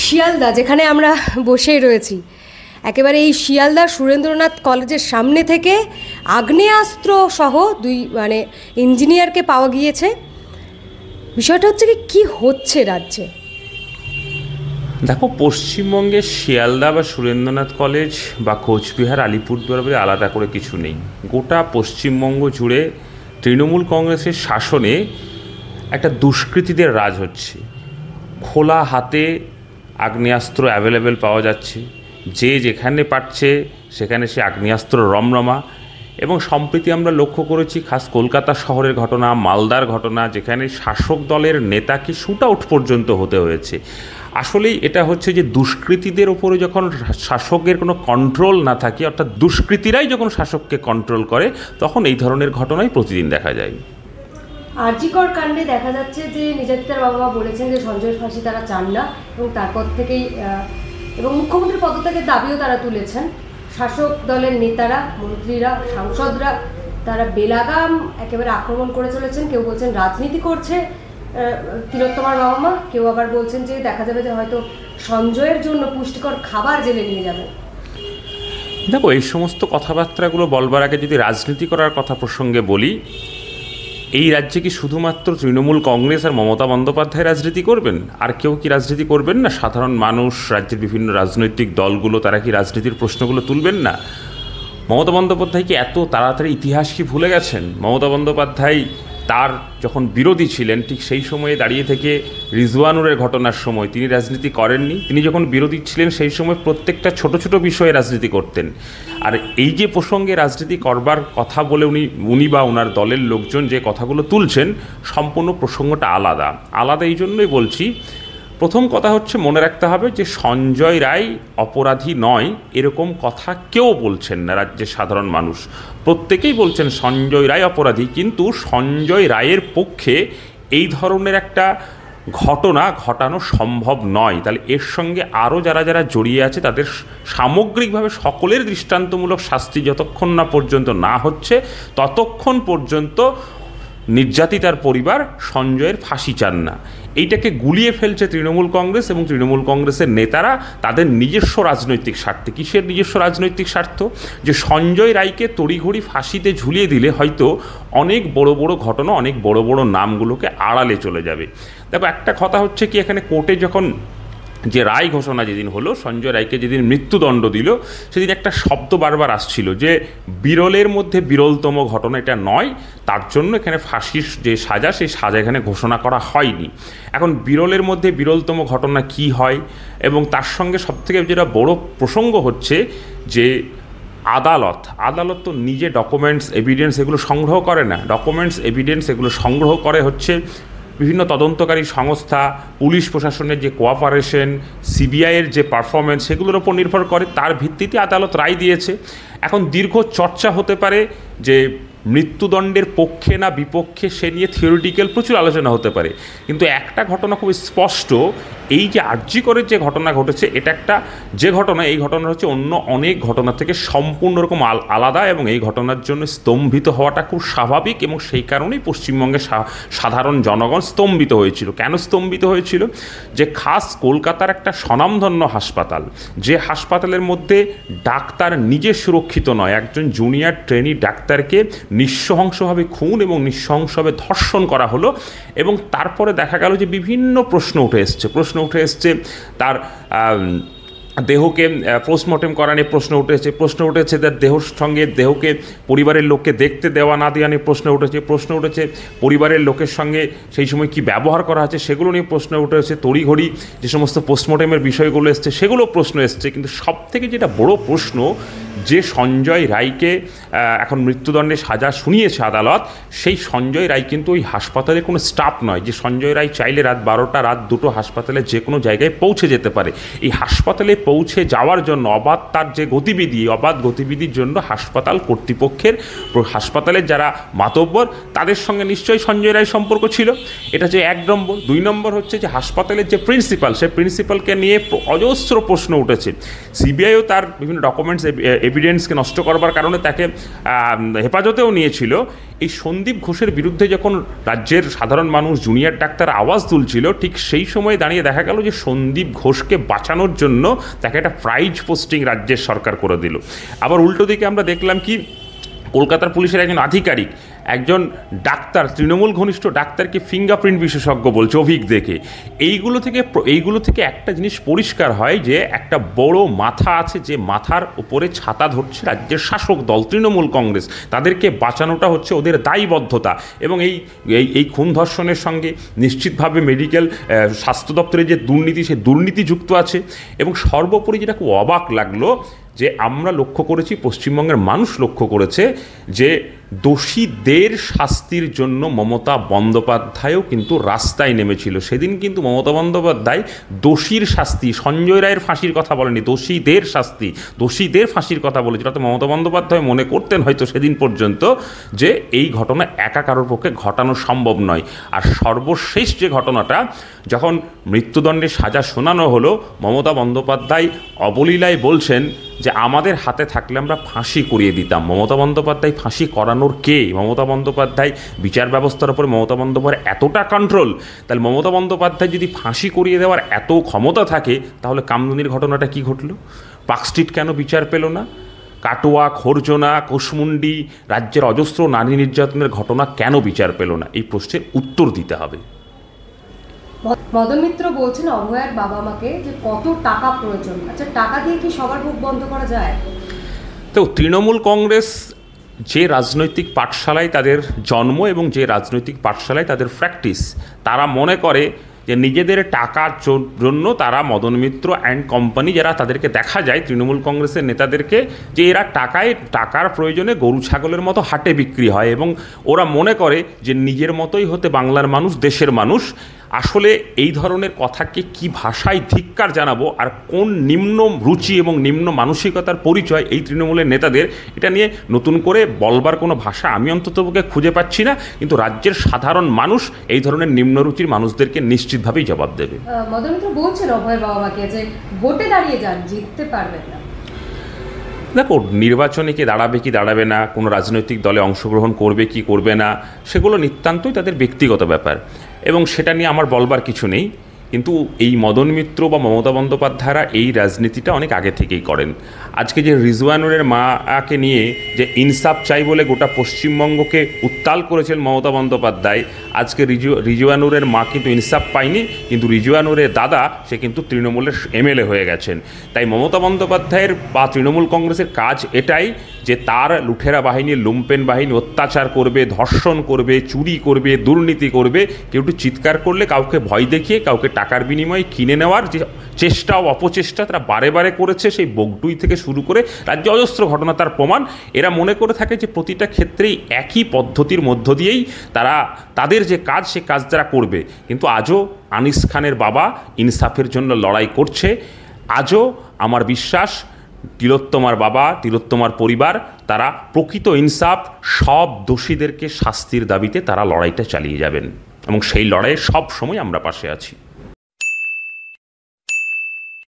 শিয়ালদা, যেখানে আমরা বসেই রয়েছি, একেবারে এই শিয়ালদা সুরেন্দ্রনাথ কলেজের সামনে থেকে আগ্নেয়াস্ত্র সহ দুই ইঞ্জিনিয়ারকে পাওয়া গিয়েছে। বিষয়টা হচ্ছে কি হচ্ছে রাজ্যে? দেখো, পশ্চিমবঙ্গের শিয়ালদা বা সুরেন্দ্রনাথ কলেজ বা কোচবিহার আলিপুরদুয়ার বলে আলাদা করে কিছু নেই। গোটা পশ্চিমবঙ্গ জুড়ে তৃণমূল কংগ্রেসের শাসনে একটা দুষ্কৃতীদের রাজ হচ্ছে। খোলা হাতে আগ্নেয়াস্ত্র অ্যাভেলেবেল পাওয়া যাচ্ছে, যে যেখানে পাচ্ছে সেখানে সে আগ্নেয়াস্ত্র রমরমা। এবং সম্প্রতি আমরা লক্ষ্য করেছি, খাস কলকাতা শহরের ঘটনা, মালদার ঘটনা, যেখানে শাসক দলের নেতাকে শুট আউট পর্যন্ত হতে হয়েছে। আসলেই এটা হচ্ছে যে দুষ্কৃতীদের ওপরে যখন শাসকের কোনো কন্ট্রোল না থাকে, অর্থাৎ দুষ্কৃতীরাই যখন শাসককে কন্ট্রোল করে, তখন এই ধরনের ঘটনাই প্রতিদিন দেখা যায়। আরজিকর কাণ্ডে দেখা যাচ্ছে যে নির্যাতিতার বাবা মা বলেছেন যে সঞ্জয়ের ফাঁসি তারা চান না, এবং তারপর থেকেই এবং মুখ্যমন্ত্রী পদত্যাগের দাবিও তারা তুলেছেন। শাসক দলের নেতারা, মন্ত্রীরা, সাংসদরা তারা বেলাগাম একেবারে আক্রমণ করে চলেছেন। কেউ বলছেন রাজনীতি করছে তিলোত্তমার বাবা মা, কেউ আবার বলছেন যে দেখা যাবে যে হয়তো সঞ্জয়ের জন্য পুষ্টিকর খাবার জেলে নিয়ে যাবে। দেখো, এই সমস্ত কথাবার্তাগুলো বলবার আগে যদি রাজনীতি করার কথা প্রসঙ্গে বলি, এই রাজ্যে কি শুধুমাত্র তৃণমূল কংগ্রেস আর মমতা বন্দ্যোপাধ্যায় রাজনীতি করবেন? আর কেউ কি রাজনীতি করবেন না? সাধারণ মানুষ, রাজ্যের বিভিন্ন রাজনৈতিক দলগুলো, তারা কি রাজনীতির প্রশ্নগুলো তুলবেন না? মমতা বন্দ্যোপাধ্যায় কি এত তাড়াতাড়ি ইতিহাস কি ভুলে গেছেন? মমতা বন্দ্যোপাধ্যায় তার যখন বিরোধী ছিলেন, ঠিক সেই সময়ে দাঁড়িয়ে থেকে রিজওয়ানুরের ঘটনার সময় তিনি রাজনীতি করেননি। তিনি যখন বিরোধী ছিলেন সেই সময় প্রত্যেকটা ছোট ছোট বিষয়ে রাজনীতি করতেন। আর এই যে প্রসঙ্গে রাজনীতি করবার কথা বলে উনি বা ওনার দলের লোকজন যে কথাগুলো তুলছেন, সম্পূর্ণ প্রসঙ্গটা আলাদা। এই জন্যই বলছি, প্রথম কথা হচ্ছে মনে রাখতে হবে যে সঞ্জয় রায় অপরাধী নয়, এরকম কথা কেউ বলছেন না। রাজ্যের সাধারণ মানুষ প্রত্যেকেই বলছেন সঞ্জয় রায় অপরাধী, কিন্তু সঞ্জয় রায়ের পক্ষে এই ধরনের একটা ঘটনা ঘটানো সম্ভব নয়। তাহলে এর সঙ্গে আরও যারা যারা জড়িয়ে আছে তাদের সামগ্রিকভাবে সকলের দৃষ্টান্তমূলক শাস্তি যতক্ষণ না পর্যন্ত না হচ্ছে, ততক্ষণ পর্যন্ত নির্যাতিতার পরিবার সঞ্জয়ের ফাঁসি চান না। এইটাকে গুলিয়ে ফেলছে তৃণমূল কংগ্রেস এবং তৃণমূল কংগ্রেসের নেতারা তাদের নিজস্ব রাজনৈতিক স্বার্থে। কিসের নিজস্ব রাজনৈতিক স্বার্থ? যে সঞ্জয় রায়কে তড়িঘড়ি ফাঁসিতে ঝুলিয়ে দিলে হয়তো অনেক বড় বড় ঘটনা, অনেক বড় বড় নামগুলোকে আড়ালে চলে যাবে। দেখো, একটা কথা হচ্ছে কি, এখানে কোর্টে যখন যে রায় ঘোষণা যেদিন হলো, সঞ্জয় রায়কে যেদিন মৃত্যুদণ্ড দিল, সেদিন একটা শব্দ বারবার আসছিল যে বিরলের মধ্যে বিরলতম ঘটনা এটা নয়, তার জন্য এখানে ফাঁসির যে সাজা, সেই সাজা এখানে ঘোষণা করা হয়নি। এখন বিরলের মধ্যে বিরলতম ঘটনা কি হয়, এবং তার সঙ্গে সবথেকে যেটা বড় প্রসঙ্গ হচ্ছে যে আদালত তো নিজে ডকুমেন্টস, এভিডেন্স এগুলো সংগ্রহ করে না। ডকুমেন্টস, এভিডেন্স এগুলো সংগ্রহ করে হচ্ছে বিভিন্ন তদন্তকারী সংস্থা, পুলিশ প্রশাসনের যে কোঅপারেশন, সিবিআইয়ের যে পারফরমেন্স, সেগুলোর ওপর নির্ভর করে। তার ভিত্তিতে আদালত রায় দিয়েছে। এখন দীর্ঘ চর্চা হতে পারে যে মৃত্যুদণ্ডের পক্ষে না বিপক্ষে, সে নিয়ে থিওরিটিক্যাল প্রচুর আলোচনা হতে পারে, কিন্তু একটা ঘটনা খুব স্পষ্ট, এই যে আরজিকরের যে ঘটনা ঘটেছে, এটা একটা যে ঘটনা, এই ঘটনা হচ্ছে অন্য অনেক ঘটনা থেকে সম্পূর্ণ রকম আলাদা, এবং এই ঘটনার জন্য স্তম্ভিত হওয়াটা খুব স্বাভাবিক, এবং সেই কারণেই পশ্চিমবঙ্গের সাধারণ জনগণ স্তম্ভিত হয়েছিল। কেন স্তম্ভিত হয়েছিল? যে খাস কলকাতার একটা স্বনামধন্য হাসপাতাল, যে হাসপাতালের মধ্যে ডাক্তার নিজে সুরক্ষিত নয়, একজন জুনিয়র ট্রেনি ডাক্তারকে নৃশংসভাবে খুন এবং নৃশংসভাবে ধর্ষণ করা হলো। এবং তারপরে দেখা গেল যে বিভিন্ন প্রশ্ন উঠে এসছে তার দেহকে পোস্টমর্টেম করা নিয়ে প্রশ্ন উঠেছে তার দেহর সঙ্গে দেহকে পরিবারের লোককে দেখতে দেওয়া না দেওয়া নিয়ে প্রশ্ন উঠেছে পরিবারের লোকের সঙ্গে সেই সময় কি ব্যবহার করা হচ্ছে সেগুলো নিয়ে প্রশ্ন উঠেছে, তড়িঘড়ি যে সমস্ত পোস্টমর্টেমের বিষয়গুলো এসছে সেগুলো প্রশ্ন এসছে। কিন্তু সবথেকে যেটা বড় প্রশ্ন, যে সঞ্জয় রায়কে এখন মৃত্যুদণ্ডের সাজা শুনিয়েছে আদালত, সেই সঞ্জয় রায় কিন্তু ওই হাসপাতালে কোনো স্টাফ নয়। যে সঞ্জয় রায় চাইলে রাত 12টা, রাত 2টো হাসপাতালে যে কোনো জায়গায় পৌঁছে যেতে পারে। এই হাসপাতালে পৌঁছে যাওয়ার জন্য তার যে অবাধ গতিবিধির জন্য হাসপাতাল কর্তৃপক্ষের, হাসপাতালের যারা মাতব্বর, তাদের সঙ্গে নিশ্চয়ই সঞ্জয় রায় সম্পর্ক ছিল। এটা যে 1 নম্বর। 2 নম্বর হচ্ছে যে হাসপাতালের যে প্রিন্সিপাল, সেই প্রিন্সিপালকে নিয়ে অজস্র প্রশ্ন উঠেছে। সিবিআইও তার বিভিন্ন ডকুমেন্টস, এভিডেন্সকে নষ্ট করবার কারণে তাকে হেফাজতেও নিয়েছিল। এই সন্দীপ ঘোষের বিরুদ্ধে যখন রাজ্যের সাধারণ মানুষ, জুনিয়র ডাক্তার আওয়াজ তুলছিল, ঠিক সেই সময় দাঁড়িয়ে দেখা গেল যে সন্দীপ ঘোষকে বাঁচানোর জন্য তাকে একটা প্রাইজ পোস্টিং রাজ্যের সরকার করে দিল। আবার উল্টো দিকে আমরা দেখলাম কি কলকাতার পুলিশের একজন আধিকারিক, একজন ডাক্তার, তৃণমূল ঘনিষ্ঠ ডাক্তারকে ফিঙ্গারপ্রিন্ট বিশেষজ্ঞ বলছে অভিজ্ঞ দেখে। এইগুলো থেকে একটা জিনিস পরিষ্কার হয় যে একটা বড় মাথা আছে, যে মাথার উপরে ছাতা ধরছে রাজ্যের শাসক দল তৃণমূল কংগ্রেস। তাদেরকে বাঁচানোটা হচ্ছে ওদের দায়বদ্ধতা। এবং এই খুন ধর্ষণের সঙ্গে নিশ্চিতভাবে মেডিকেল স্বাস্থ্য দপ্তরের যে দুর্নীতি, সে দুর্নীতি যুক্ত আছে। এবং সর্বোপরি যেটা খুব অবাক লাগলো, যে আমরা লক্ষ্য করেছি, পশ্চিমবঙ্গের মানুষ লক্ষ্য করেছে, যে দোষীদের শাস্তির জন্য মমতা বন্দ্যোপাধ্যায়ও কিন্তু রাস্তায় নেমেছিল। সেদিন কিন্তু মমতা বন্দ্যোপাধ্যায় দোষীর শাস্তি, সঞ্জয় রায়ের ফাঁসির কথা বলেনি, দোষীদের শাস্তি, দোষীদের ফাঁসির কথা বলেছিল। তাতে মমতা বন্দ্যোপাধ্যায় মনে করতেন হয়তো সেদিন পর্যন্ত যে এই ঘটনা একা কারোর পক্ষে ঘটানো সম্ভব নয়। আর সর্বশেষ যে ঘটনাটা, যখন মৃত্যুদণ্ডের সাজা শোনানো হলো, মমতা বন্দ্যোপাধ্যায় অবলীলায় বলছেন যে আমাদের হাতে থাকলে আমরা ফাঁসি করিয়ে দিতাম। মমতা বন্দ্যোপাধ্যায় ফাঁসি করানোর কে? মমতা বন্দ্যোপাধ্যায় বিচার ব্যবস্থার উপরে মমতা বন্দ্যোপাধ্যায়ের এতটা কন্ট্রোল, তাহলে মমতা বন্দ্যোপাধ্যায় যদি ফাঁসি করিয়ে দেওয়ার এত ক্ষমতা থাকে, তাহলে কামদুনির ঘটনাটা কি ঘটলো? পার্কস্ট্রিট কেন বিচার পেল না? কাটোয়া, খোরজনা, কুশমুন্ডি, রাজ্যের অজস্র নারী নির্যাতনের ঘটনা কেন বিচার পেল না? এই প্রশ্নের উত্তর দিতে হবে। মদন মিত্র বলছেন অভয়ার বাবা মাকে যে কত টাকা প্রয়োজন। আচ্ছা, টাকা দিয়ে কি সবার মুখ বন্ধ করা যায়? তো তৃণমূল কংগ্রেস যে রাজনৈতিক পাঠশালায় তাদের জন্ম এবং যে রাজনৈতিক পাঠশালায় তাদের প্র্যাকটিস, তারা মনে করে যে নিজেদের টাকার জন্য তারা মদন মিত্র অ্যান্ড কোম্পানি, যারা তাদেরকে দেখা যায় তৃণমূল কংগ্রেসের নেতাদেরকে, যে এরা টাকার প্রয়োজনে গরু ছাগলের মতো হাটে বিক্রি হয়, এবং ওরা মনে করে যে নিজের মতোই হতে বাংলার মানুষ, দেশের মানুষ। আসলে এই ধরনের কথাকে কি ভাষায় ধিক্কার জানাবো, আর কোন নিম্ন রুচি এবং নিম্ন মানসিকতার পরিচয় এই তৃণমূলের নেতাদের, এটা নিয়ে নতুন করে বলবার কোনো ভাষা আমি অন্ততপক্ষে খুঁজে পাচ্ছি না। কিন্তু রাজ্যের সাধারণ মানুষ এই ধরনের নিম্ন রুচির মানুষদেরকে নিশ্চিতভাবেই জবাব দেবে। মদন মিত্র বলছেন অভয়ের বাবা মাকে যে ভোটে দাঁড়িয়ে যান, জিততে পারবেন না। দেখো, নির্বাচনে কি দাঁড়াবে কি দাঁড়াবে না, কোনো রাজনৈতিক দলে অংশগ্রহণ করবে কি করবে না, সেগুলো নিতান্তই তাদের ব্যক্তিগত ব্যাপার, এবং সেটা নিয়ে আমার বলবার কিছু নেই। কিন্তু এই মদন মিত্র বা মমতা বন্দ্যোপাধ্যায়রা এই রাজনীতিটা অনেক আগে থেকেই করেন। আজকে যে রিজওয়ানুরের মাকে নিয়ে যে ইনসাফ চাই বলে গোটা পশ্চিমবঙ্গকে উত্তাল করেছেন মমতা বন্দ্যোপাধ্যায়, আজকে রিজওয়ানুরের মা কিন্তু ইনসাফ পায়নি, কিন্তু রিজওয়ানুরের দাদা সে কিন্তু তৃণমূলের এমএলএ হয়ে গেছেন। তাই মমতা বন্দ্যোপাধ্যায়ের বা তৃণমূল কংগ্রেসের কাজ এটাই যে তার লুঠেরা বাহিনী, লুম্পেন বাহিনী অত্যাচার করবে, ধর্ষণ করবে, চুরি করবে, দুর্নীতি করবে। কেউ একটু চিৎকার করলে কাউকে ভয় দেখিয়ে কাউকে টাকার বিনিময়ে কিনে নেওয়ার যে চেষ্টা ও অপচেষ্টা তারা বারে বারে করেছে, সেই বগডুই থেকে শুরু করে রাজ্যে অজস্র ঘটনা তার প্রমাণ। এরা মনে করে থাকে যে প্রতিটা ক্ষেত্রেই একই পদ্ধতির মধ্য দিয়েই তাদের যে কাজ, সে কাজ তারা করবে। কিন্তু আজও আনিস খানের বাবা ইনসাফের জন্য লড়াই করছে। আজও আমার বিশ্বাস তিলোত্তমার বাবা, তিলোত্তমার পরিবার, তারা প্রকৃত ইনসাফ, সব দোষীদেরকে শাস্তির দাবিতে তারা লড়াইটা চালিয়ে যাবেন, এবং সেই লড়াইয়ে সব সময় আমরা পাশে আছি।